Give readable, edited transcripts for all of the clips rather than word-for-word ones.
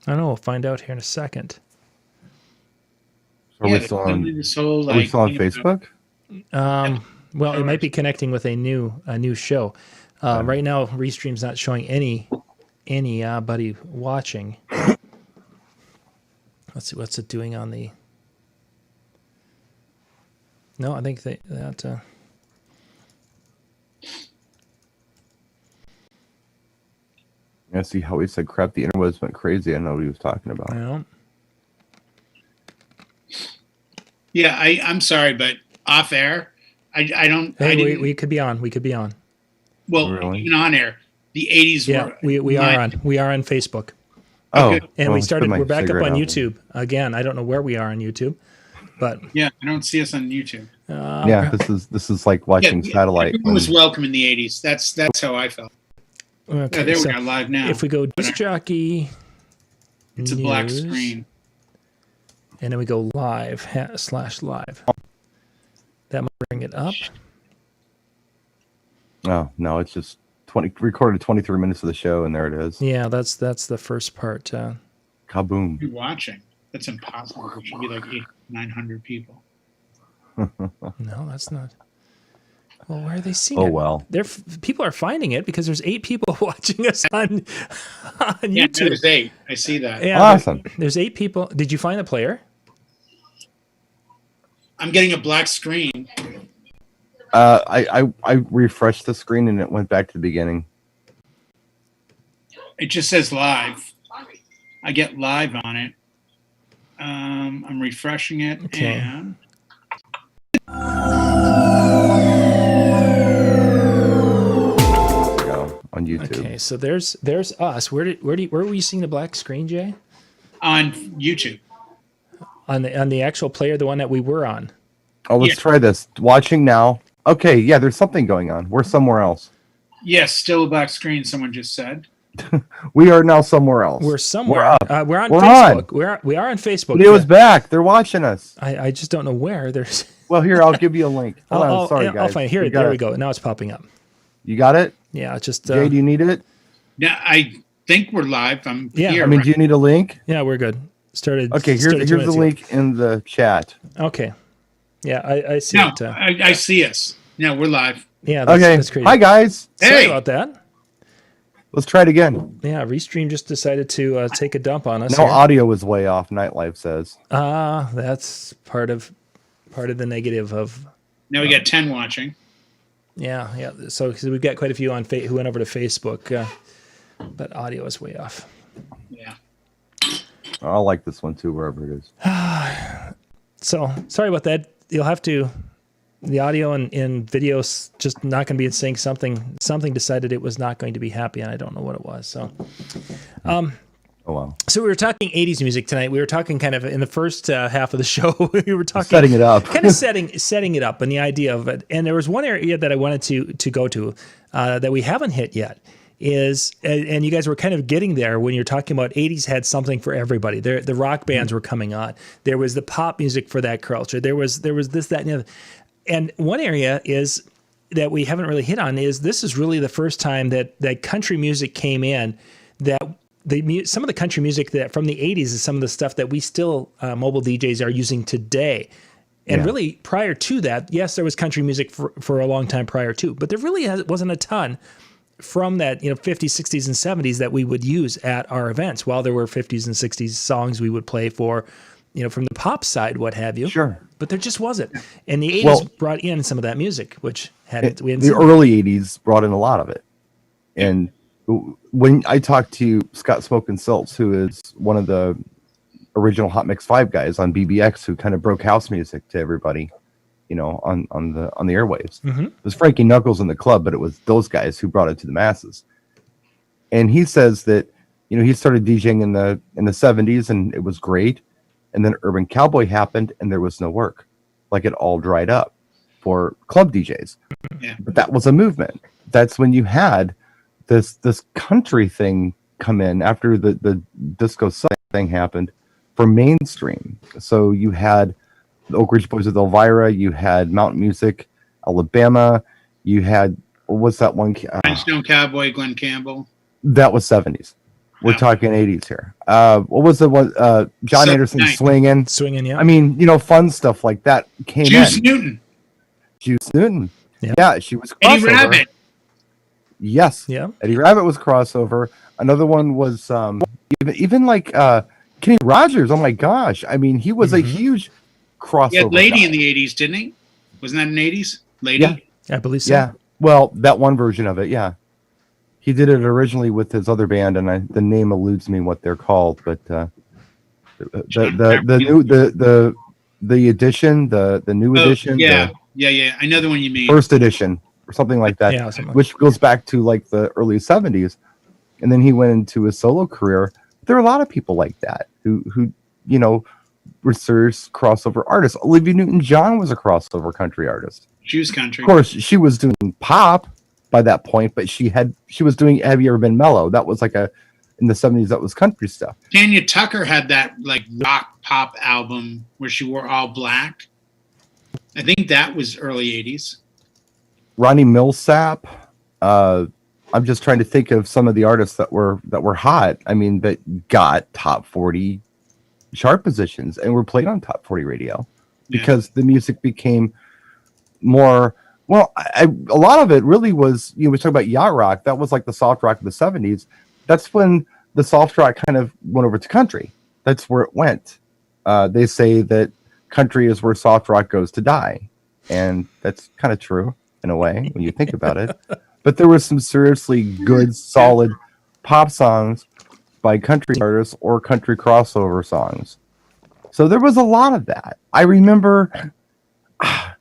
I don't know. We'll find out here in a second. Are we still on? Are we still on Facebook? Well, it might be connecting with a new show. Right now, Restream's not showing anybody watching. Let's see what's it doing on the. No, I think that. I see how he said crap. The interwebs went crazy. I know what he was talking about. Yeah. Yeah, I'm sorry, but off air, I don't. Hey, we could be on. We could be on. Well, really? even on air, the 80s yeah, were. we are on. We are on Facebook. Oh, and well, we're back up on out. YouTube again. I don't know where we are on YouTube, but yeah, I don't see us on YouTube. Yeah, this is like watching satellite. Everyone was welcome in the 80s. That's how I felt. Okay, there we are live now. If we go disc jockey, it's news, a black screen, and then we go live /live. That might bring it up. Oh no, it's just recorded 23 minutes of the show, and there it is. Yeah, that's the first part. Kaboom! You're watching. That's impossible. There should be like 900 people. No, that's not. Well, where are they seeing it? Oh well, people are finding it because there's 8 people watching us on YouTube. Yeah, there's 8. I see that. Yeah, awesome. There's 8 people. Did you find the player? I'm getting a black screen. I refreshed the screen and it went back to the beginning. It just says live. I get live on it. I'm refreshing it and. On YouTube. Okay, so there's us. Where were you seeing the black screen, Jay? On YouTube. On the actual player, the one that we were on. Oh, let's try this. Watching now. Okay, yeah, there's something going on. We're somewhere else. Yes, still a black screen. Someone just said. We are now somewhere else. We're somewhere. We're on We're Facebook. On. We are on Facebook. Video's back. They're watching us. I just don't know where. There's. Well, here, I'll give you a link. Hold on. Sorry, guys. I'll find it. Here, there we go. Now it's popping up. You got it? Yeah, it's just. Jay, do you need it? Yeah, I think we're live. I'm here. I mean, do you need a link? Yeah, we're good. Started. Okay, here's the link in the chat. Okay. Yeah, I see no, it. I see us. Yeah, we're live. Yeah, that's crazy. Hi, guys. Sorry about that. Let's try it again. Yeah, Restream just decided to take a dump on us. No, audio was way off, Nightlife says. That's part of the negative of. Now we got 10 watching. Yeah. So we've got quite a few who went over to Facebook, but audio is way off. Yeah. I like this one too, wherever it is. So sorry about that. You'll have to. The audio and video's just not going to be in sync. Something decided it was not going to be happy, and I don't know what it was. So, oh wow. So we were talking 80s music tonight. We were talking kind of in the first half of the show. We were talking setting it up, kind of setting it up, and the idea of it. And there was one area that I wanted to go to that we haven't hit yet. And you guys were kind of getting there when you're talking about 80s had something for everybody. The rock bands were coming on. There was the pop music for that culture. There was this, that, and the other. And one area is that we haven't really hit on is this is really the first time that country music came in. That some of the country music that from the 80s is some of the stuff that we still mobile DJs are using today. And really prior to that, yes, there was country music for a long time prior to, but there really wasn't a ton from that 50s, 60s, and 70s that we would use at our events. While there were 50s and 60s songs we would play for, from the pop side, what have you. Sure. But there just wasn't. And the 80s brought in some of that music, which the early 80s brought in a lot of it. And when I talked to Scott Smokin' Silts, who is one of the original Hot Mix 5 guys on BBX, who kind of broke house music to everybody, on the airwaves. Mm-hmm. It was Frankie Knuckles in the club, but it was those guys who brought it to the masses. And he says that, he started DJing in the 70s and it was great. And then Urban Cowboy happened and there was no work. Like it all dried up for club DJs. Yeah. But that was a movement. That's when you had this country thing come in after the disco thing happened for mainstream. So you had the Oak Ridge Boys with Elvira, you had Mountain Music, Alabama, you had, what's that one? Rhinestone Cowboy, Glenn Campbell. That was 70s. We're talking 80s here. What was the one? John Sunday Anderson Night. swinging. Swinging, yeah. I mean, fun stuff like that came Juice in. Newton. Juice Newton. Yeah. Yeah, she was Eddie crossover. Rabbit. Yes. Yeah. Eddie Rabbit was crossover. Another one was even like Kenny Rogers. Oh my gosh! I mean, he was a huge crossover. He had Lady guy. in the 80s, didn't he? Wasn't that in the 80s? Lady? Yeah. I believe so. Yeah. Well, that one version of it, yeah. He did it originally with his other band, and the name eludes me what they're called, but the edition, the new edition, Yeah. Yeah. I know the one you mean. first edition or something like that, Yeah, something like which goes back to like the early 70s, and then he went into his solo career. There are a lot of people like that who were serious crossover artists. Olivia Newton-John was a crossover country artist. She was country. Of course, she was doing pop by that point, but she was doing Have You Ever Been Mellow? That was like in the 70s, that was country stuff. Tanya Tucker had that like rock pop album where she wore all black. I think that was early 80s. Ronnie Millsap. I'm just trying to think of some of the artists that were hot. I mean, that got top 40 chart positions and were played on top 40 radio because the music became more. Well, a lot of it really was. We talk about yacht rock. That was like the soft rock of the 70s. That's when the soft rock kind of went over to country. That's where it went. They say that country is where soft rock goes to die, and that's kind of true in a way when you think about it. But there were some seriously good, solid pop songs by country artists or country crossover songs. So there was a lot of that. I remember, what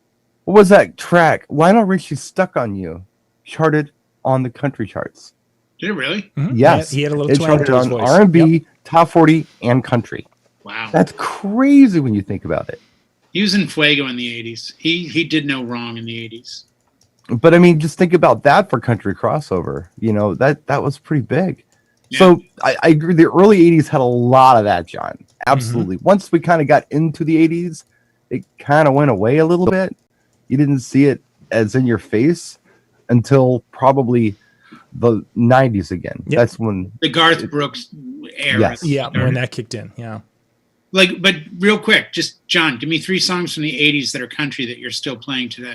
was that track? Lionel Richie's "Stuck on You" charted on the country charts. Did it really? Mm-hmm. Yes, he had a little it twang charted to his on voice. R&B, Yep. top 40, and country. Wow. That's crazy when you think about it. He was in Fuego in the 80s. He did no wrong in the 80s. But I mean, just think about that for country crossover. That was pretty big. Yeah. So I agree. The early 80s had a lot of that, John. Absolutely. Once we kind of got into the 80s, it kind of went away a little bit. You didn't see it as in your face until probably the 90s again. Yep. That's when The Garth Brooks era. Yes. Yeah, when that kicked in. Yeah. But real quick, just John, give me 3 songs from the 80s that are country that you're still playing today.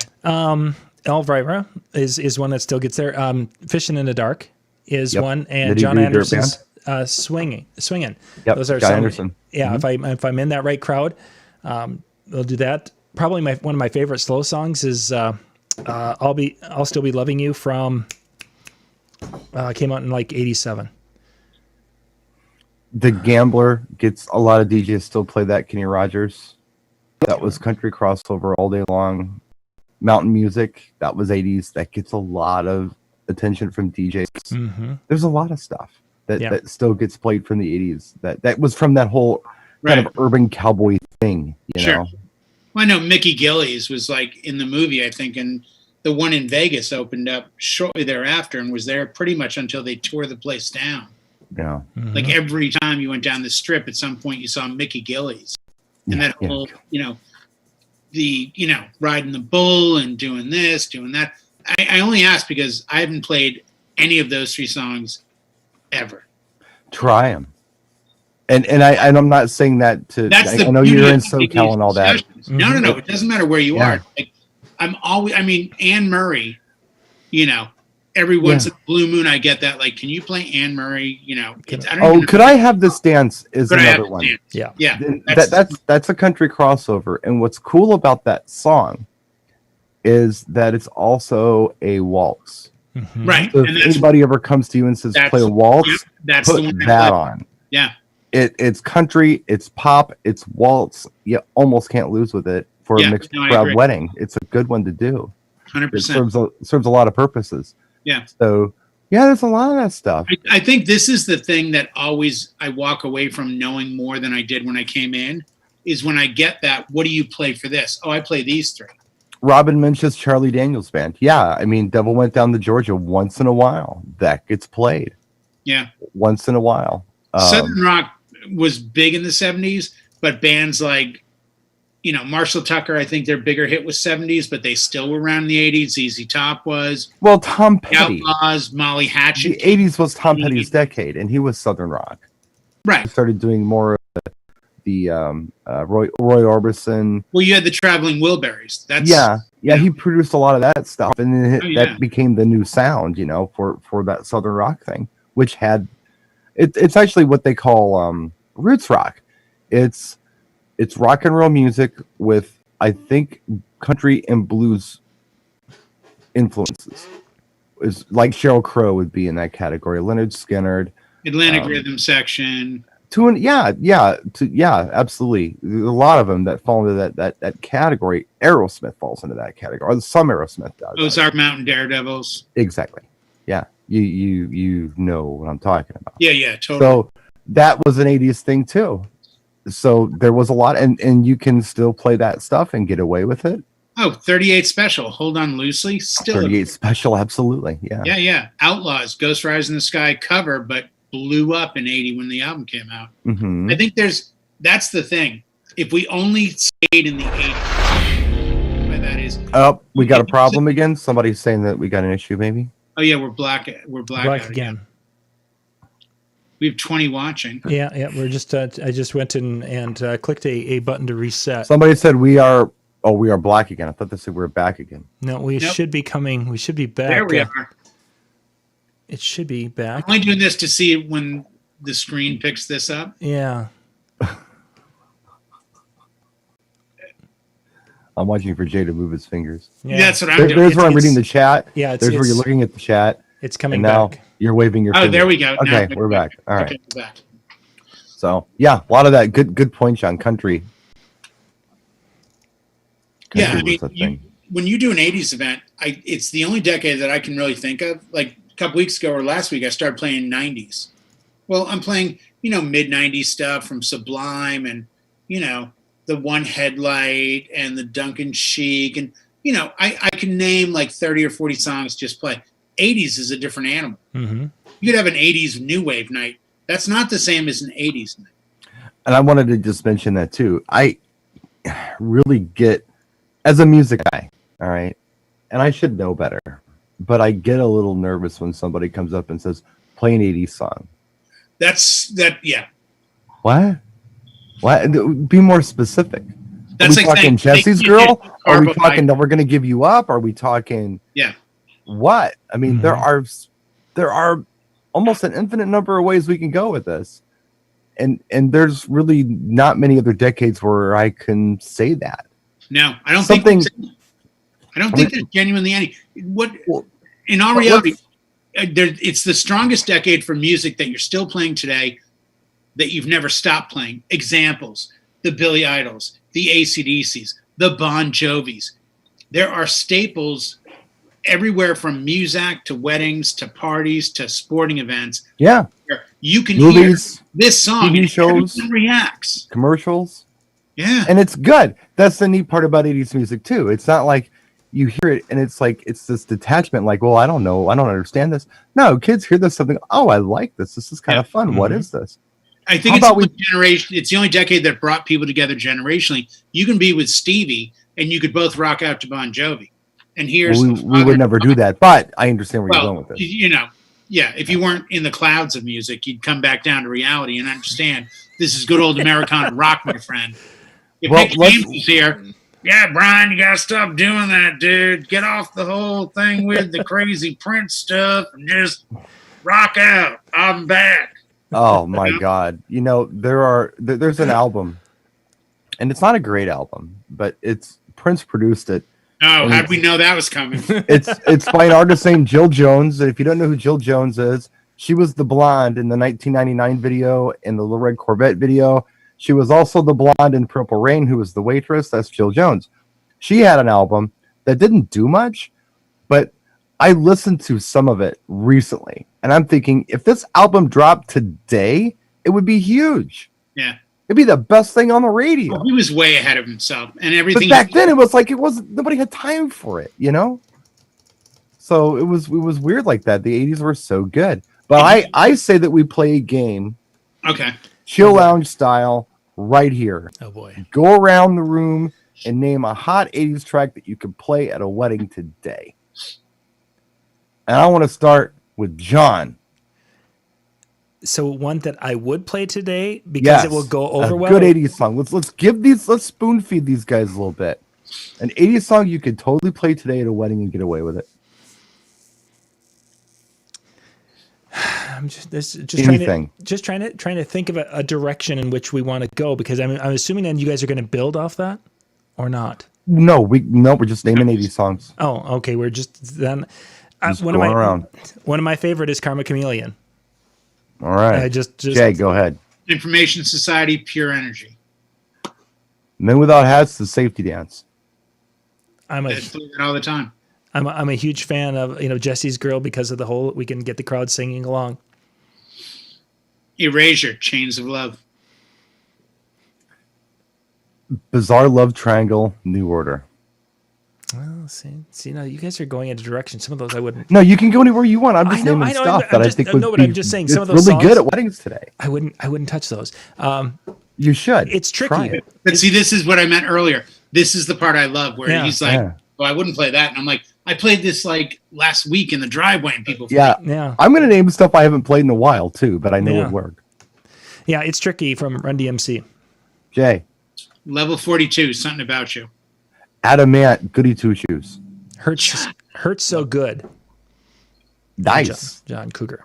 Elvira is one that still gets there. Fishing in the Dark is one, and Nitty John Gritty Dirt Anderson's swinging. Yep, Those are John some. Anderson. Yeah, if I'm in that right crowd, they'll do that. Probably one of my favorite slow songs is I'll Still Be Loving You from came out in like 87. The Gambler gets a lot of DJs still play that. Kenny Rogers. That was country crossover all day long. Mountain Music, that was 80s. That gets a lot of attention from DJs. Mm-hmm. There's a lot of stuff that still gets played from the 80s. That was from that whole kind of urban cowboy thing, you know? Well, I know Mickey Gillies was like in the movie, I think, and the one in Vegas opened up shortly thereafter and was there pretty much until they tore the place down. Yeah. Mm-hmm. Like every time you went down the strip, at some point you saw Mickey Gillies. And that whole, riding the bull and doing this, doing that. I only ask because I haven't played any of those 3 songs ever. Try them. And I'm not saying that to. That's I know you're in SoCal and all that. Mm-hmm. No. It doesn't matter where you are. Like, Anne Murray, every once in a blue moon I get that. Like, can you play Anne Murray? Could I Have This Dance is another one. Yeah. That's a country crossover. And what's cool about that song is that it's also a waltz. Mm-hmm. Right. So if anybody ever comes to you and says play a waltz, that's put the one that on. Yeah. It's country, it's pop, it's waltz. You almost can't lose with it for a mixed crowd wedding. It's a good one to do. 100%. It serves a lot of purposes. Yeah. So there's a lot of that stuff. I think this is the thing that always I walk away from knowing more than I did when I came in, is when I get that, what do you play for this? Oh, I play these 3. Robin Minch's Charlie Daniels Band. Yeah, Devil Went Down to Georgia once in a while. That gets played. Yeah. Once in a while. Southern rock was big in the 70s, but bands like Marshall Tucker, I think their bigger hit was 70s, but they still were around in the 80s. ZZ Top was. Well, Tom The Petty. Outlaws, Molly Hatchet. The 80s was Tom Petty's decade, and he was Southern rock. Right. He started doing more of the Roy Orbison. Well, you had the Traveling Wilburys. Yeah, he produced a lot of that stuff, and then that became the new sound, for that Southern rock thing, which had it's actually what they call roots rock. It's rock and roll music with, I think, country and blues influences. It's like Sheryl Crow would be in that category. Leonard Skinner, Atlantic Rhythm Section. Absolutely. There's a lot of them that fall into that category. Aerosmith falls into that category. Or some Aerosmith does. Ozark Mountain Daredevils. Exactly. Yeah. You know what I'm talking about. Yeah, totally. So that was an 80s thing too. So there was a lot, and you can still play that stuff and get away with it. Oh, 38 Special, Hold On Loosely, still 38 Special, absolutely. Yeah. Outlaws, Ghost Rise in the Sky cover, but blew up in 80 when the album came out. Mm-hmm. I think that's the thing. If we only stayed in the 80s, why that is. Oh, we got a problem again. Somebody's saying that we got an issue, maybe. Oh yeah, we're black again. We have 20 watching. Yeah. We're just. I just went in and clicked a button to reset. Somebody said we are black again. I thought they said we're back again. No, we should be coming. We should be back. There we are. It should be back. I'm only doing this to see when the screen picks this up. Yeah. I'm watching for Jay to move his fingers. Yeah, that's what I'm doing. There's where I'm reading the chat. Yeah, there's where you're looking at the chat. It's coming now back. You're waving your. Finger. There we go. Okay, we're back. All right. Okay, we're back. So yeah, a lot of that good points on country. Yeah, I mean, when you do an 80s event, it's the only decade that I can really think of. Like a couple weeks ago or last week, I started playing 90s. Well, I'm playing, mid 90s stuff from Sublime and, the One Headlight and the Duncan Sheik. And, I can name like 30 or 40 songs, just play. 80s is a different animal. Mm-hmm. You could have an 80s new wave night. That's not the same as an 80s night. And I wanted to just mention that too. I really get, as a music guy, all right, and I should know better, but I get a little nervous when somebody comes up and says, play an 80s song. Yeah. What? Be more specific. That's are we like talking Jesse's Girl? Are we talking We're Gonna Give You Up? Are we talking what? I mean, there are almost an infinite number of ways we can go with this. And there's really not many other decades where I can say that. No, I don't think there's genuinely any. In all reality, it's the strongest decade for music that you're still playing today that you've never stopped playing. Examples: the Billy Idols, the AC/DCs, the Bon Jovis. There are staples everywhere from Muzak to weddings to parties to sporting events. Yeah, you can movies, hear this song TV and shows, everyone reacts. Commercials. Yeah. And it's good. That's the neat part about 80s music too. It's not like you hear it and it's like it's this detachment, like, well, I don't know, I don't understand this. No, kids hear this something, oh, I like this. This is kind of fun. Mm-hmm. What is this? I think it's the only decade that brought people together generationally. You can be with Stevie and you could both rock out to Bon Jovi. And here's we would never do that, but I understand where you're going with this. If you weren't in the clouds of music, you'd come back down to reality and understand this is good old Americana rock, my friend. If Nick James is here, Brian, you gotta stop doing that, dude. Get off the whole thing with the crazy Prince stuff and just rock out. I'm back. Oh my God! There's an album, and it's not a great album, but Prince produced it. Oh, how'd we know that was coming? It's by an artist named Jill Jones. If you don't know who Jill Jones is, she was the blonde in the 1999 video and the Little Red Corvette video. She was also the blonde in Purple Rain, who was the waitress. That's Jill Jones. She had an album that didn't do much, but I listened to some of it recently, and I'm thinking, if this album dropped today, it would be huge. Yeah. It'd be the best thing on the radio. Well, he was way ahead of himself, and everything. But back then, it was like nobody had time for it, So it was weird like that. The 80s were so good, but I say that we play a game. Okay. Chill lounge style, right here. Oh boy. Go around the room and name a hot 80s track that you could play at a wedding today. And I want to start with John. So one that I would play today because it will go over well. Good 80s song. Let's spoon feed these guys a little bit. An 80s song you could totally play today at a wedding and get away with it. I'm just Anything. trying to think of a direction in which we want to go, because I'm assuming then you guys are going to build off that or not. No, we're just naming 80s songs. Oh, okay. We're just then. Just going around. One of my favorite is Karma Chameleon. All right. Jay, go ahead. Information Society, Pure Energy. Men Without Hats, the Safety Dance. I play that all the time. I'm a huge fan of Jesse's Girl because of the whole, we can get the crowd singing along. Erasure, Chains of Love. Bizarre Love Triangle, New Order. Well, see, now you guys are going in a direction. Some of those I wouldn't. No, you can go anywhere you want. I'm just naming stuff that I think would be. I'm just saying some of those really songs, good at weddings today. I wouldn't touch those. You should. It's tricky. But see, this is what I meant earlier. This is the part I love, where he's like, "Well, I wouldn't play that," and I'm like, "I played this like last week in the driveway, and people." Yeah. I'm gonna name stuff I haven't played in a while too, but I know it worked. Yeah, it's tricky from Run DMC. Jay. Level 42, Something About You. Adamant, Goody Two Shoes. Hurts So Good. Nice. John Cougar.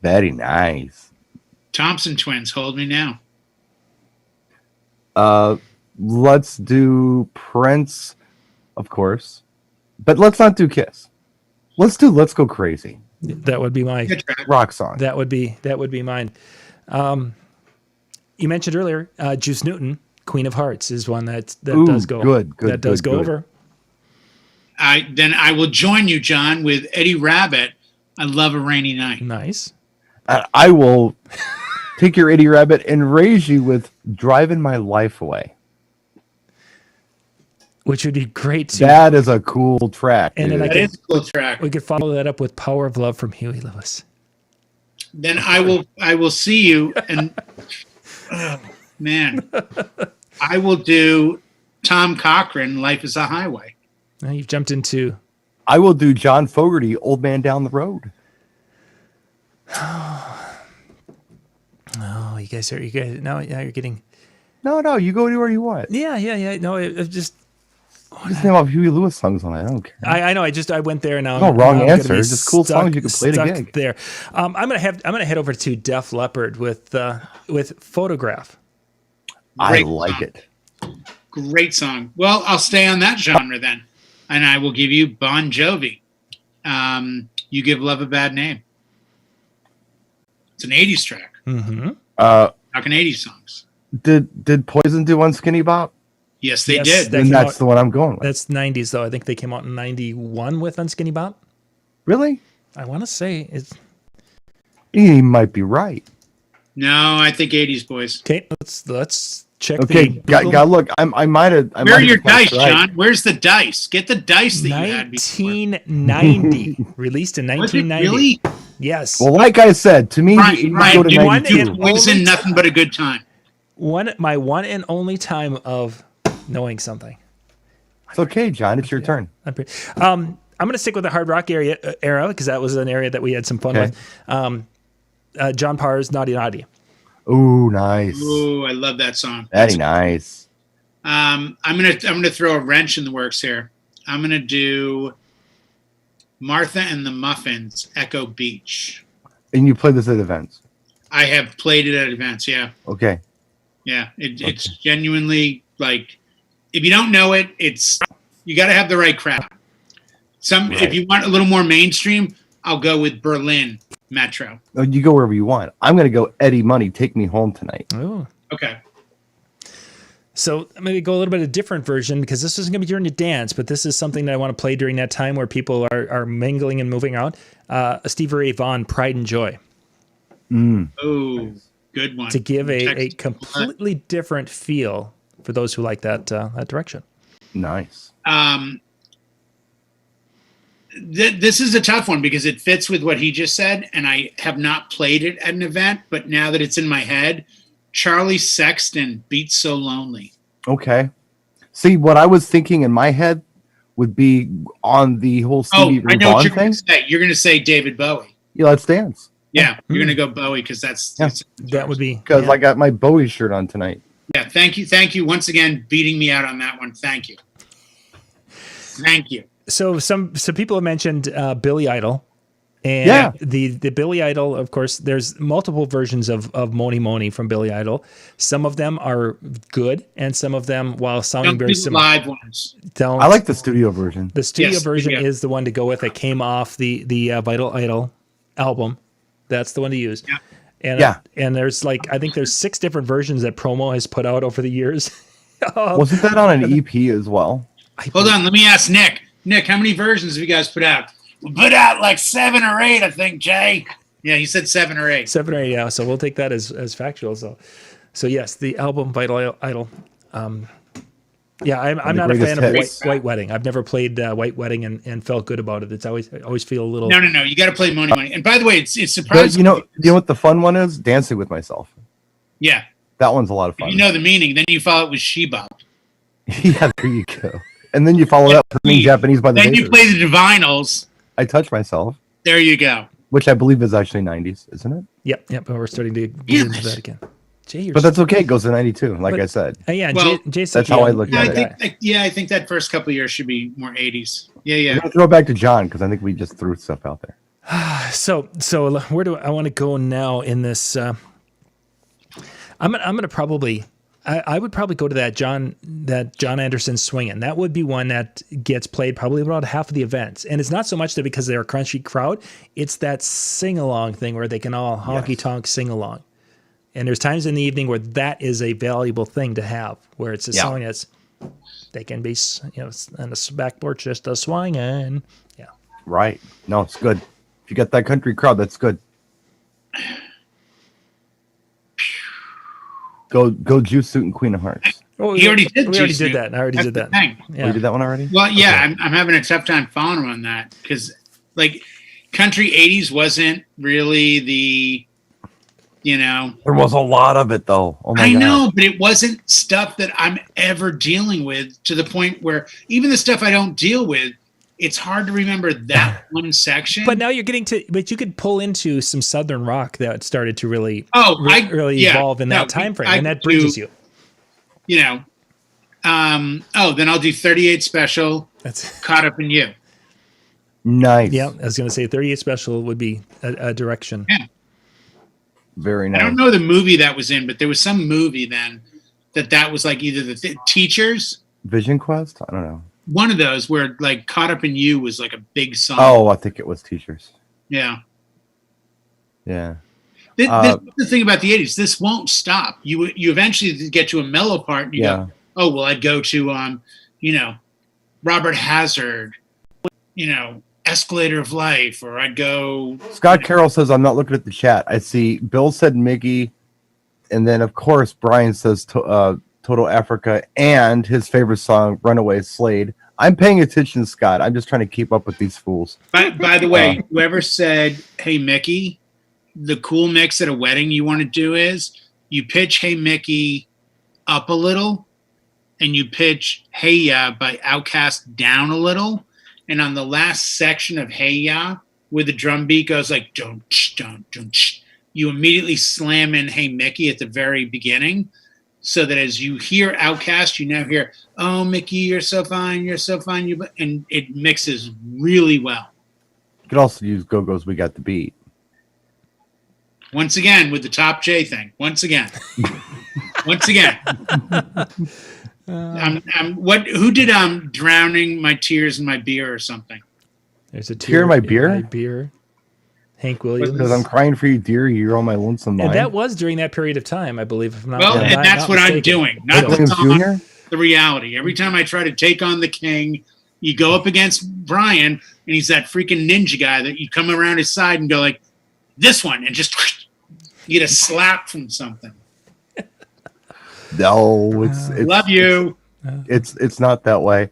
Very nice. Thompson Twins, Hold Me Now. Let's do Prince, of course, but let's not do Kiss. Let's do Let's Go Crazy. That would be my rock song. That would be mine. You mentioned earlier, Juice Newton, Queen of Hearts, is one that does go good. That does go over. Then I will join you, John, with Eddie Rabbit. I Love a Rainy Night. Nice. I will take your Eddie Rabbit and raise you with Driving My Life Away. Which would be great too. That is a cool track. And that is a cool track. We could follow that up with Power of Love from Huey Lewis. Then I will see you, and oh, man, I will do Tom Cochrane, Life is a Highway. Now you've jumped into. I will do John Fogerty, Old Man Down the Road. No, you guys now you're getting. No, you go anywhere you want. Yeah. No, it just. Just name off Huey Lewis songs on it. I don't care. I know. I went there and now. No wrong answer. Just cool songs you can play at a gig. There. I'm gonna head over to Def Leppard with Photograph. I like it. Great song. Well, I'll stay on that genre then, and I will give you Bon Jovi. You Give Love a Bad Name. It's an 80s track. Mm-hmm. Talking 80s songs. Did Poison do One Skinny Bop? Yes, they did. And that's the one I'm going with. That's 90s, though. I think they came out in 91 with Unskinny Bop. Really? I want to say it's. He might be right. No, I think 80s, boys. Okay, let's check. Okay, got look. I might have. Where are your dice, John? Where's the dice? Get the dice that you had before. 1990, released in 1990. Really? Yes. Well, like I said, to me, Ryan, it was in nothing but a good time. My one and only time of knowing something. It's okay, John. It's your turn. I'm going to stick with the hard rock era because that was an area that we had some fun with. John Parr's Naughty Naughty. Ooh, nice. Ooh, I love that song. Very nice. I'm gonna throw a wrench in the works here. I'm gonna do Martha and the Muffins, Echo Beach. And you play this at events? I have played it at events. Yeah. Okay. Yeah, it's genuinely like, if you don't know it, you got to have the right crowd. If you want a little more mainstream, I'll go with Berlin Metro. Oh, you go wherever you want. I'm going to go Eddie Money, Take Me Home Tonight. Oh, okay. So I'm going to go a little bit of a different version because this isn't going to be during the dance, but this is something that I want to play during that time where people are mingling and moving out. Stevie Ray Vaughan, Pride and Joy. Oh, good one. To give a completely different feel for those who like that direction. Nice. This is a tough one because it fits with what he just said, and I have not played it at an event, but now that it's in my head, Charlie Sexton, Beat So Lonely. Okay. See, what I was thinking in my head would be on the whole Stevie Ray I know what Vaughan you're going thing. to say. You're going to say David Bowie. Yeah, Let's Dance. Yeah, you're going to go Bowie because That would be Because I got my Bowie shirt on tonight. Yeah, thank you once again beating me out on that one. Thank you. So some people have mentioned Billy Idol. And the Billy Idol, of course, there's multiple versions of Moni Moni from Billy Idol. Some of them are good, and some of them, while sounding very similar, live ones. I like the studio version. The studio version is the one to go with. It came off the Vital Idol album. That's the one to use. Yeah. And there's I think there's 6 different versions that Promo has put out over the years. Wasn't that on an EP as well? Hold on, let me ask Nick. Nick, how many versions have you guys put out? We put out like 7 or 8, I think, Jay. Yeah, he said 7 or 8. 7 or 8, yeah. So we'll take that as factual. So yes, the album Vital Idol. Yeah, I'm not a fan of White Wedding. I've never played White Wedding and felt good about it. I always feel a little. No. You got to play Money Money. And by the way, it's surprising. You know what the fun one is? Dancing with Myself. Yeah, that one's a lot of fun. If you know the meaning, then you follow it with Sheba. Yeah, there you go. And then you follow that with Japanese by the. Then you play the Divinals. I Touch Myself. There you go. Which I believe is actually 90s, isn't it? Yep. But we're starting to get into that again. Jay, but that's okay. It goes to 92, I said. Yeah, well, Jay that's how I look at it. I think that first couple of years should be more 80s. Yeah. I'm gonna throw it back to John because I think we just threw stuff out there. So where do I want to go now in this? I'm gonna probably. I would probably go to that John Anderson Swingin'. That would be one that gets played probably about half of the events. And it's not so much that because they're a crunchy crowd, it's that sing-along thing where they can all honky-tonk sing along. And there's times in the evening where that is a valuable thing to have, where it's a song that's, they can be, on the back porch just a swinging. Yeah. Right. No, it's good. If you got that country crowd, that's good. Go Juice Suit and Queen of Hearts. Oh, he already did. We already did that. I already did that. Yeah. Oh, you did that one already? Well, yeah, okay. I'm having a tough time following him on that because, country 80s wasn't really the, There was a lot of it, though. Oh my God. I know, but it wasn't stuff that I'm ever dealing with to the point where even the stuff I don't deal with, it's hard to remember that one section. But now you're getting to, but you could pull into some Southern rock that started to really, evolve in that time frame, and that bridges you. Then I'll do 38 Special. That's Caught Up in You. Nice. Yeah, I was going to say 38 Special would be a direction. Yeah. Very nice. I don't know the movie that was in, but there was some movie then that was either the Teachers. Vision Quest? I don't know. One of those where Caught Up in You was a big song. Oh, I think it was Teachers. Yeah. Yeah. This the thing about the 80s. This won't stop. You eventually get to a mellow part and you go, oh, well, I'd go to, Robert Hazard, Escalator of Life, or I'd go. Scott Carroll says, I'm not looking at the chat. I see Bill said Mickey. And then, of course, Brian says Total Africa and his favorite song, Runaway Slade. I'm paying attention, Scott. I'm just trying to keep up with these fools. By the way, whoever said, hey, Mickey, the cool mix at a wedding you want to do is you pitch Hey, Mickey up a little and you pitch Hey Ya by Outkast down a little. And on the last section of Hey Ya, where the drum beat goes don't, you immediately slam in Hey, Mickey at the very beginning. So that as you hear Outkast, you now hear, oh, Mickey, you're so fine, and it mixes really well. You could also use Go-Go's We Got the Beat. Once again, with the Top J thing. Once again. Who did Drowning My Tears in My Beer or something? There's a tear in my beer? Hank Williams. Because I'm crying for you, dear. You're on my lonesome mind. And that was during that period of time, I believe. If I'm not that's what I'm doing. Not the reality. Every time I try to take on the king, you go up against Brian, and he's that freaking ninja guy that you come around his side and go this one, and just you get a slap from something. No, it's love you. It's not that way.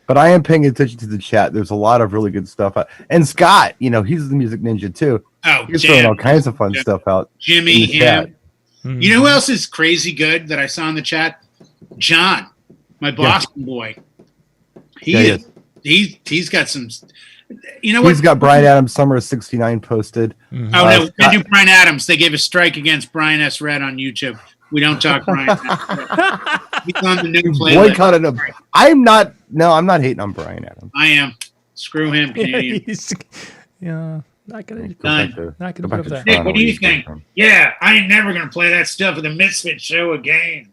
But I am paying attention to the chat. There's a lot of really good stuff. And Scott, he's the music ninja too. Oh, he's throwing all kinds of fun stuff out. Jimmy, him. You know who else is crazy good that I saw in the chat? John, my Boston boy. He's got some. You know what? He's got Bryan Adams Summer of '69 posted. Oh no, we do Bryan Adams. They gave a strike against Brian S. Red on YouTube. We don't talk Brian. He's on the new playlist. Boycotted him. I'm not hating on Bryan Adams. I am. Screw him, Canadian. Not gonna Nick, put up Nick, what do you think? Yeah, I ain't never gonna play that stuff at the Misfit show again.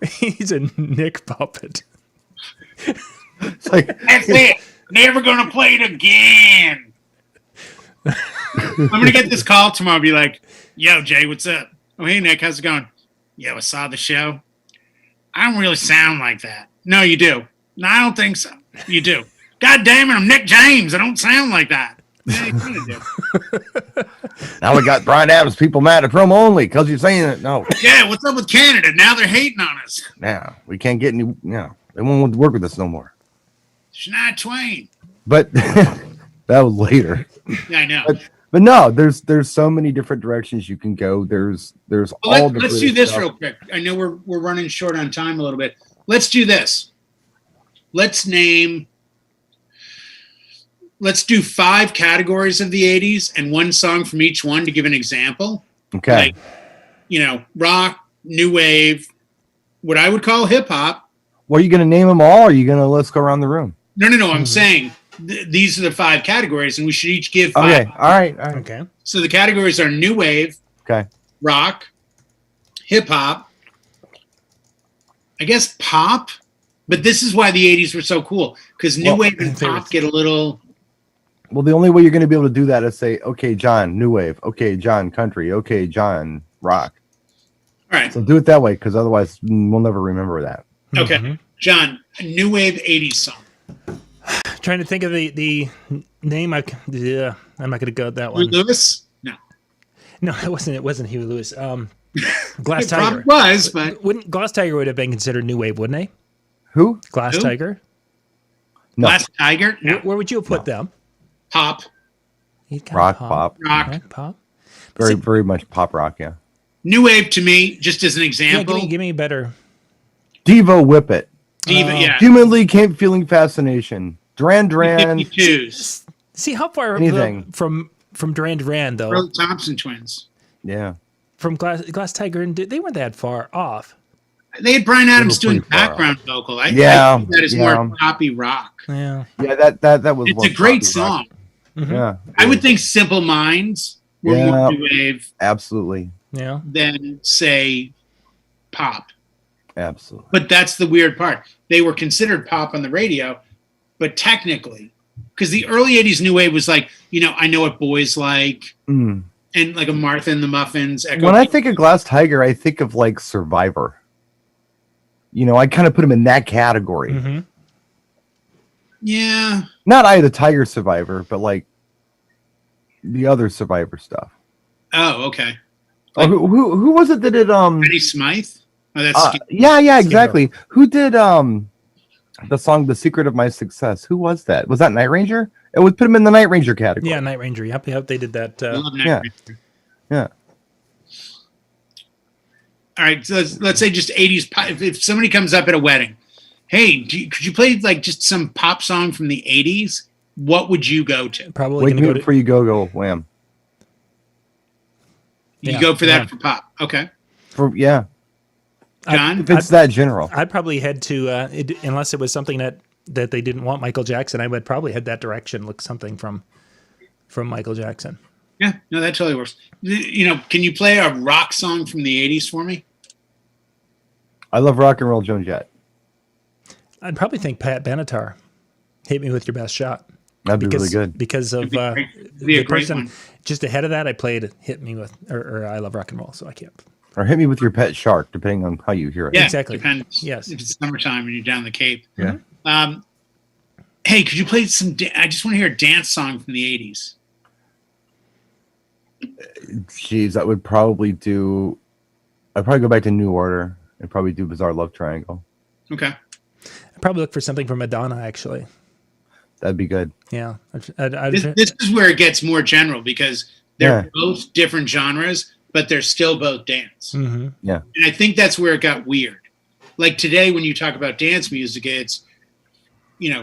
He's a Nick puppet. It's like, that's it. Never gonna play it again. I'm gonna get this call tomorrow. Be like, "Yo, Jay, what's up? Oh, hey, Nick, how's it going? Yo, I saw the show. I don't really sound like that. No, you do. No, I don't think so. You do. God damn it, I'm Nick James. I don't sound like that. Yeah, you kind of do. now we got Bryan Adams people mad at promo only because you're saying it. No. Yeah, what's up with Canada? Now they're hating on us. Now we can't get any. No, they won't want to work with us no more. Shania Twain. But that was later. Yeah, I know. But no, there's so many different directions you can go. There's all. Let's do this real quick. I know we're running short on time a little bit. Let's do this. Let's do 5 categories of the 80s and one song from each one to give an example. Okay. Like, rock, new wave, what I would call hip hop. Well, are you going to name them all? Or are you going to let's go around the room? No. I'm saying these are the 5 categories, and we should each give 5. Okay. All right. Okay. So the categories are new wave, okay, rock, hip hop, I guess pop. But this is why the 80s were so cool, because new wave and pop get a little. Well, the only way you're going to be able to do that is say, okay, John, new wave. Okay, John, country. Okay, John, rock. All right. So do it that way, because otherwise we'll never remember that. Okay. Mm-hmm. John, a new wave 80s song. Trying to think of the name. I'm not going to go that one. Huey Lewis? No, it wasn't. It wasn't Huey Lewis. Glass it Tiger. Was, but wouldn't Glass Tiger would have been considered new wave, wouldn't they? Who? Glass Tiger. No. Glass Tiger? No. Where would you have put them? Pop. Rock, pop. Rock. Pop. Very much pop rock, yeah. New wave to me, just as an example. Yeah, give me a better. Devo Whip It. Diva, yeah. Humanly Came Feeling Fascination. Duran Duran. 52s. See how far from Duran Duran though. Earl Thompson twins. Yeah. From Glass Tiger, and they weren't that far off. They had Bryan Adams doing background vocal. I think that is more poppy rock. Yeah. Yeah, that was. It's a great song. Mm-hmm. Yeah. I would think Simple Minds were more new wave. Absolutely. Yeah. Than say pop. Absolutely. But that's the weird part. They were considered pop on the radio, but technically, because the early 80s new wave was like, I Know What Boys Like, and like a Martha and the Muffins. When I think of Glass Tiger, I think of like Survivor. I kind of put him in that category. Mm-hmm. Yeah. Not Eye of the Tiger Survivor, but like the other Survivor stuff. Oh, okay. Like, who was it that did Eddie Smythe? Oh, that's yeah, exactly. Who did the song "The Secret of My Success"? Who was that? Was that Night Ranger? It would put him in the Night Ranger category. Yeah, Night Ranger. Yep, they did that. I love Night Ranger. Yeah. All right, so let's say just 80s pop. If somebody comes up at a wedding, hey, could you play like just some pop song from the 80s? What would you go to? Probably Wake Me Up Before You Go, Wham. You go for that for pop. Okay. John? If it's that general. I'd probably head to, unless it was something that they didn't want Michael Jackson, I would probably head that direction, look something from Michael Jackson. Yeah, no, that totally works. Can you play a rock song from the 80s for me? I love Rock and Roll Joan Jett. I'd probably think Pat Benatar, Hit Me With Your Best Shot. That'd be really good. Because of the person one. Just ahead of that, I played Hit Me With, or I Love Rock and Roll, so I can't. Or Hit Me With Your Pet Shark, depending on how you hear it. Yeah, exactly. Depends. Yes. If it's summertime and you're down the Cape. Yeah. Hey, could you play some? I just want to hear a dance song from the 80s. Jeez, I'd probably go back to New Order and probably do Bizarre Love Triangle. Okay. I'd probably look for something from Madonna, actually. That'd be good. Yeah. This is where it gets more general because They're Yeah. both different genres, but they're still both dance. Mm-hmm. Yeah. And I think that's where it got weird. Like today, when you talk about dance music, it's,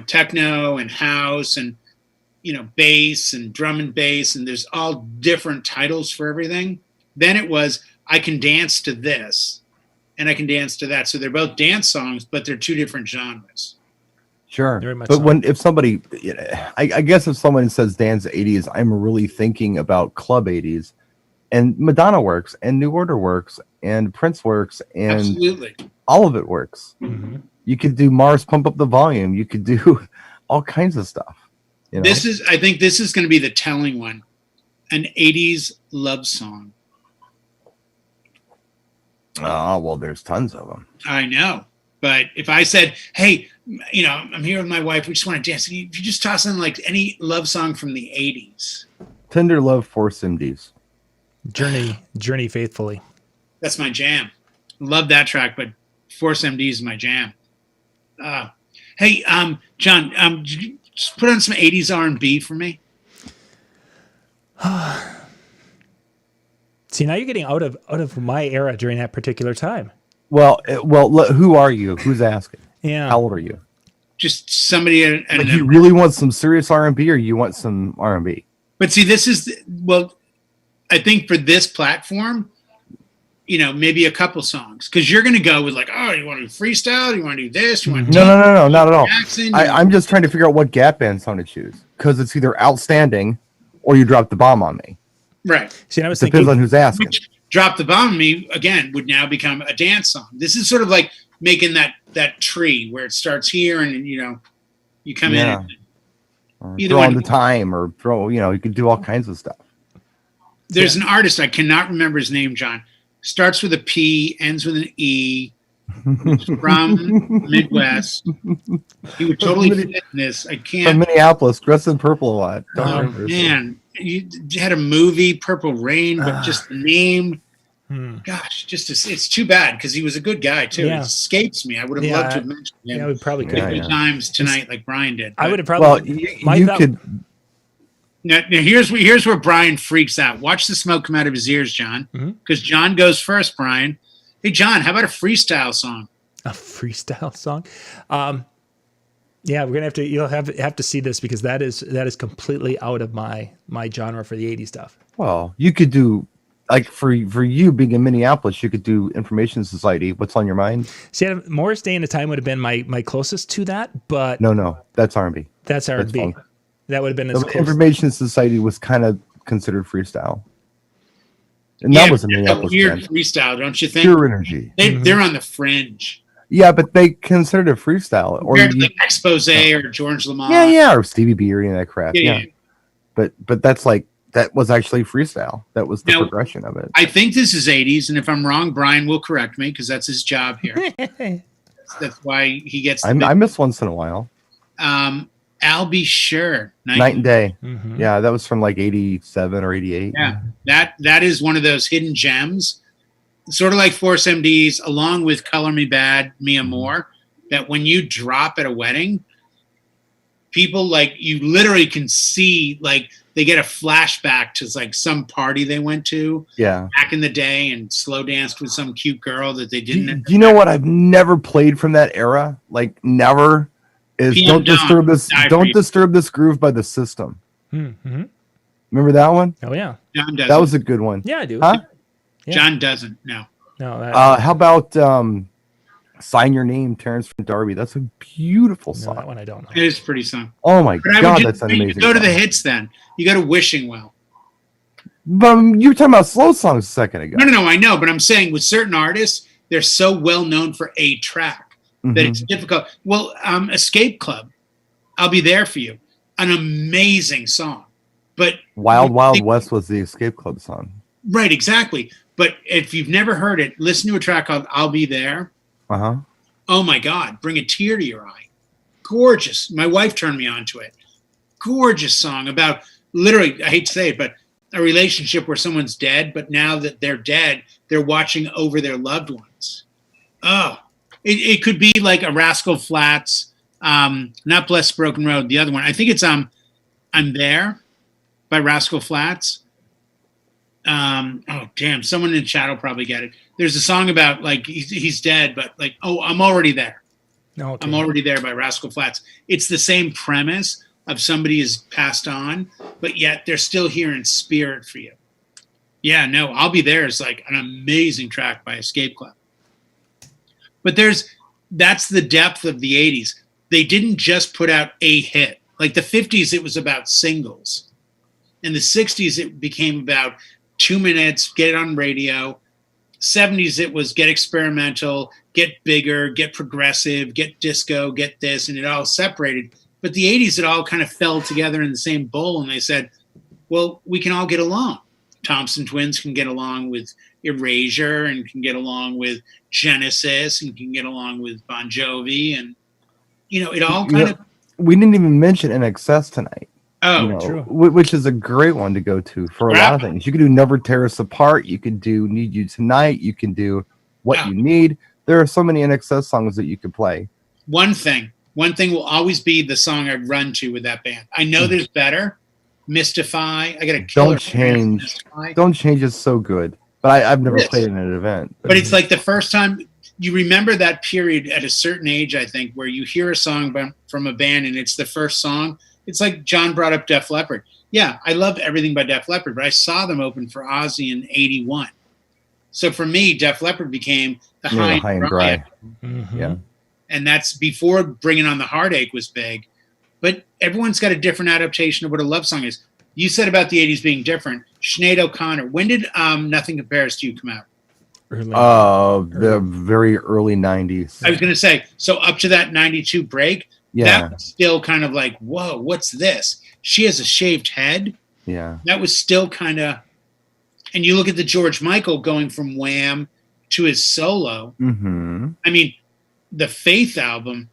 techno and house and, bass and drum and bass, and there's all different titles for everything. Then it was, I can dance to this and I can dance to that. So they're both dance songs, but they're two different genres. Sure. Very much But so. if somebody, I guess if someone says dance 80s, I'm really thinking about club 80s. And Madonna works, and New Order works, and Prince works, and Absolutely. all of it works. Mm-hmm. You could do Mars Pump Up the Volume. You could do all kinds of stuff. I think this is going to be the telling one. An 80s love song. Oh, well, there's tons of them. I know. But if I said, hey, I'm here with my wife, we just want to dance. You just toss in like any love song from the 80s. Tender Love, Force MDs. Journey Faithfully. That's my jam. Love that track, but Force MD is my jam. Hey, John, just put on some 80s R&B for me. See, now you're getting out of my era during that particular time. Well, who are you? Who's asking? Yeah. How old are you? Just somebody at Like, you really want some serious R&B, or you want some R&B? But see, this is I think for this platform, maybe a couple songs, because you're going to go with like, oh, you want to do freestyle? You want to do this? You want to No, not at all. Jackson, I'm just trying to figure out what Gap Band song to choose, because it's either outstanding or you drop the bomb on me. right. See, I was Depends thinking on who's asking. Which Drop the Bomb on Me again would now become a dance song. This is sort of like making that tree where it starts here and you come in. And, Or either throw one. on the time, or throw. You could do all kinds of stuff. There's an artist, I cannot remember his name, John. Starts with a P, ends with an E. From the Midwest. He would totally fit in this. I From can't. Minneapolis, dressed in purple a lot. Don't Oh, remember his name. man. You had a movie, Purple Rain, but just the name. Hmm. Gosh, it's too bad because he was a good guy too. Yeah. It escapes me. I would have Yeah. loved to have mentioned him Yeah, we probably could. Yeah, three times tonight, like Brian did. I would have Well, probably. you could. Now here's where Brian freaks out. Watch the smoke come out of his ears, John, because John goes first. Brian, hey John, how about a freestyle song? A freestyle song. Yeah, we're gonna have to. You'll have to see this because that is completely out of my genre for the '80s stuff. Well, you could do, like, for you being in Minneapolis, you could do Information Society. What's on your mind? See, Morris Day and the Time would have been my closest to that, but No, that's R&B. that's R&B. funk. That would have been as close. Information Society was kind of considered freestyle, and that was a that's Minneapolis weird band. freestyle, don't you think? Pure energy. They're on the fringe. Yeah, but they considered it freestyle, or Compared to like Expose or George Lamont. or Stevie B or any of that crap. Yeah. But that's like, that was actually freestyle. That was the Now, progression of it. I think this is 80s, and if I'm wrong, Brian will correct me because that's his job here. That's why he gets. I miss once in a while. I'll be sure. Night and Day. Mhm. Yeah, that was from like 87 or 88. Yeah, that is one of those hidden gems, sort of like Force MDs, along with Color Me Bad, Mia Moore, that when you drop at a wedding, people like you literally can see like they get a flashback to like some party they went to Yeah. back in the day and slow danced with some cute girl that they didn't. Do you know what I've never played from that era? Like, never. Is PM Don't Disturb This. Die for Don't You. Disturb This Groove by The System. Mm-hmm. Remember that one? Oh yeah, John doesn't. That was a good one. yeah, I do. Huh? Yeah. John doesn't. No. No, How about Sign Your Name, Terrence from Darby? That's a beautiful no, song. that one I don't know. It is a pretty song. Oh my But I God, would that's an amazing go to the song. hits then. You go to Wishing Well. But you were talking about slow songs a second ago. No, I know, but I'm saying with certain artists, they're so well known for a track that Mhm. it's difficult. Well, Escape Club, I'll Be There For You, an amazing song. But Wild Wild West was the Escape Club song. right, exactly. But if you've never heard it, listen to a track called I'll Be There. Uh-huh. Oh my God, bring a tear to your eye. Gorgeous. My wife turned me on to it. Gorgeous song about literally, I hate to say it, but a relationship where someone's dead, but now that they're dead, they're watching over their loved ones. Oh, it could be like a Rascal Flatts, not Blessed Broken Road, the other one. I think it's I'm There by Rascal Flatts. Oh damn, someone in the chat will probably get it. There's a song about like he's dead, but like, oh, I'm already there. No, okay. I'm already there by Rascal Flatts. It's the same premise of somebody has passed on, but yet they're still here in spirit for you. Yeah, no, I'll Be There is like an amazing track by Escape Club. But that's the depth of the 80s. They didn't just put out a hit. Like the 50s, it was about singles. In the 60s, it became about 2 minutes, get it on radio. 70s, it was get experimental, get bigger, get progressive, get disco, get this, and it all separated. But the 80s, it all kind of fell together in the same bowl, and they said, well, we can all get along. Thompson Twins can get along with Erasure and can get along with Genesis and can get along with Bon Jovi. And, it all kind of... We didn't even mention NXS tonight. Oh, true. Which is a great one to go to for a lot of things. You could do Never Tear Us Apart. You could do Need You Tonight. You can do What You Need. There are so many NXS songs that you could play. One thing will always be the song I'd run to with that band. I know there's better. Mystify. I got a killer. Don't Change is so good. But I've never played it in an event. But it's like the first time you remember that period at a certain age, I think, where you hear a song from a band and it's the first song. It's like John brought up Def Leppard. Yeah, I love everything by Def Leppard, but I saw them open for Ozzy in 81. So for me, Def Leppard became the High and Dry. Mm-hmm. Yeah. And that's before Bringing on the Heartache was big. But everyone's got a different adaptation of what a love song is. You said about the 80s being different. Sinead O'Connor. When did Nothing Compares to You come out? The very early 90s. I was going to say, so up to that 92 break, yeah, that was still kind of like, whoa, what's this? She has a shaved head. Yeah. That was still kind of, and you look at the George Michael going from Wham to his solo. Mm-hmm. I mean, the Faith album,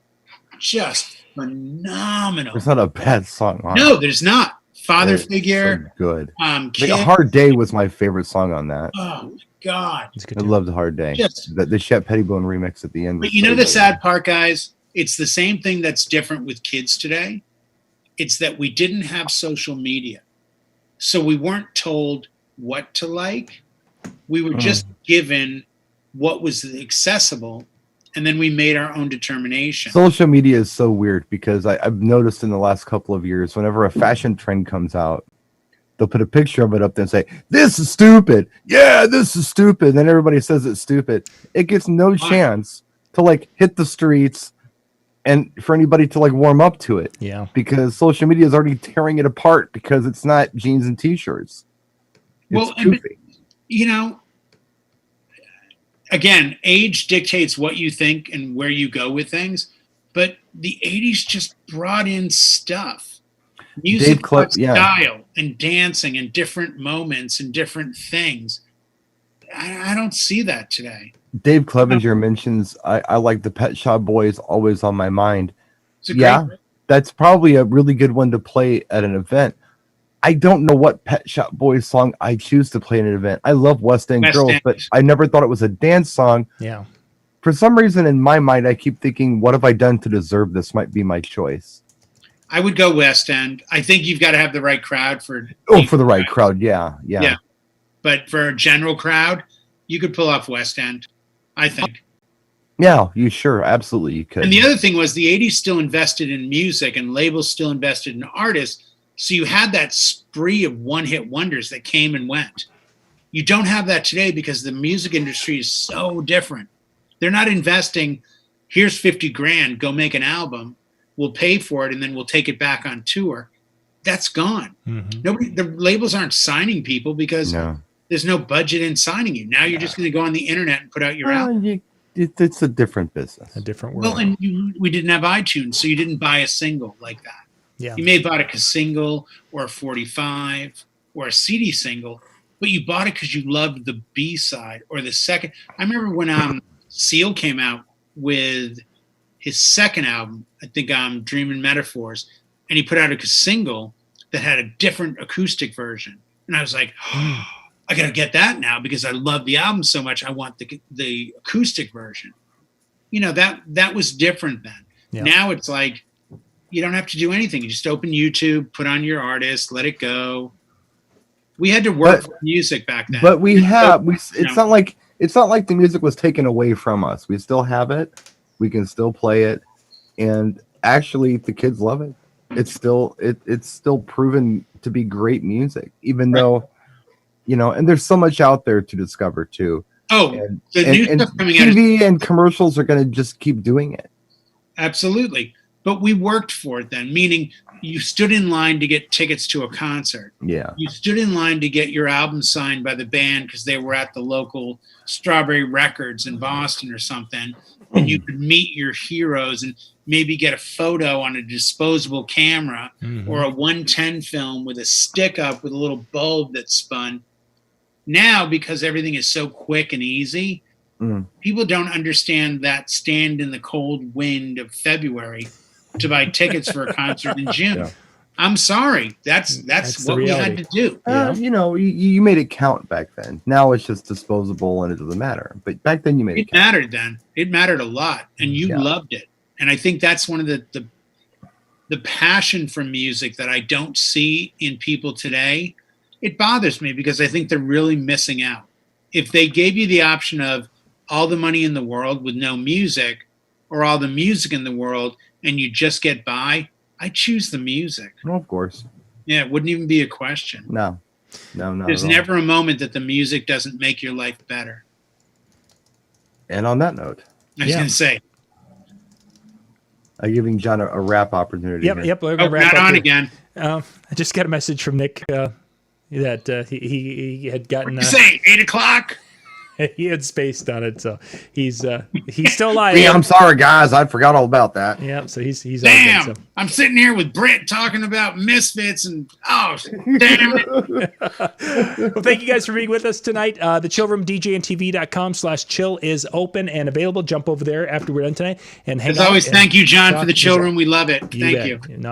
just phenomenal. There's not a bad song on No, there's not. Father Figure. So good. Kid. Like A Hard Day was my favorite song on that. Oh, my God. I loved A Hard Day. The Shep Pettibone remix at the end. But you know the sad part, guys? It's the same thing that's different with kids today. It's that we didn't have social media. So we weren't told what to like. We were just given what was accessible, and then we made our own determination. Social media is so weird because I've noticed in the last couple of years, whenever a fashion trend comes out, they'll put a picture of it up there and say, this is stupid. Yeah, this is stupid. And then everybody says it's stupid. It gets no chance to like hit the streets and for anybody to like warm up to it. Yeah. Because social media is already tearing it apart because it's not jeans and t-shirts. Well, again, age dictates what you think and where you go with things. But the 80s just brought in stuff. Music, style, and dancing, and different moments and different things. I don't see that today. Dave Clevenger mentions I like the Pet Shop Boys, Always on My Mind. That's probably a really good one to play at an event. I don't know what Pet Shop Boys song I choose to play at an event. I love West End Girls, but I never thought it was a dance song. Yeah. For some reason in my mind, I keep thinking, what have I done to deserve this? Might be my choice. I would go West End. I think you've got to have the right crowd for. For the right crowd, yeah. But for a general crowd, you could pull off West End, I think. Yeah, absolutely you could. And the other thing was the 80s still invested in music and labels still invested in artists. So you had that spree of one-hit wonders that came and went. You don't have that today because the music industry is so different. They're not investing, here's 50 grand, go make an album. We'll pay for it and then we'll take it back on tour. That's gone. Mm-hmm. The labels aren't signing people because there's no budget in signing you. Now you're just going to go on the internet and put out your album. It's a different business. A different world. Well, and we didn't have iTunes, so you didn't buy a single like that. Yeah. You may have bought a single or a 45 or a CD single, but you bought it because you loved the B-side or the second. I remember when Seal came out with his second album, I think Dreaming Metaphors, and he put out a single that had a different acoustic version. And I was like, oh, I got to get that now because I love the album so much. I want the acoustic version. That was different then. Yeah. Now it's like, you don't have to do anything. You just open YouTube, put on your artist, let it go. We had to work for music back then. But it's not like the music was taken away from us. We still have it. We can still play it, and actually, the kids love it. It's still proven to be great music, even though, and there's so much out there to discover too. Oh, and, the new stuff coming out. TV and commercials are going to just keep doing it. Absolutely. But we worked for it then, meaning you stood in line to get tickets to a concert. Yeah. You stood in line to get your album signed by the band because they were at the local Strawberry Records in Boston or something. And you could meet your heroes and maybe get a photo on a disposable camera or a 110 film with a stick up with a little bulb that spun. Now, because everything is so quick and easy, people don't understand that stand in the cold wind of February to buy tickets for a concert in June. Yeah. I'm sorry. That's what we had to do. You made it count back then. Now it's just disposable and it doesn't matter. But back then you made it count. Mattered then. It mattered a lot, and you loved it. And I think that's one of the passion for music that I don't see in people today. It bothers me because I think they're really missing out. If they gave you the option of all the money in the world with no music, or all the music in the world and you just get by, I choose the music. Well, of course. Yeah, it wouldn't even be a question. No. There's never a moment that the music doesn't make your life better. And on that note, I was going to say, I'm giving John a rap opportunity. Yep. We're gonna wrap not up on here. again. I just got a message from Nick that he had gotten. What you say 8:00? He had spaced on it, so he's still alive. Yeah, I'm sorry, guys. I forgot all about that. Yeah, so he's damn. all good, so. I'm sitting here with Britt talking about Misfits, and damn it. Well, thank you guys for being with us tonight. The Chill Room, djntv.com/chill is open and available. Jump over there after we're done tonight and hang out. As always, thank you, John, for the Chill Room. We love it. Thank you.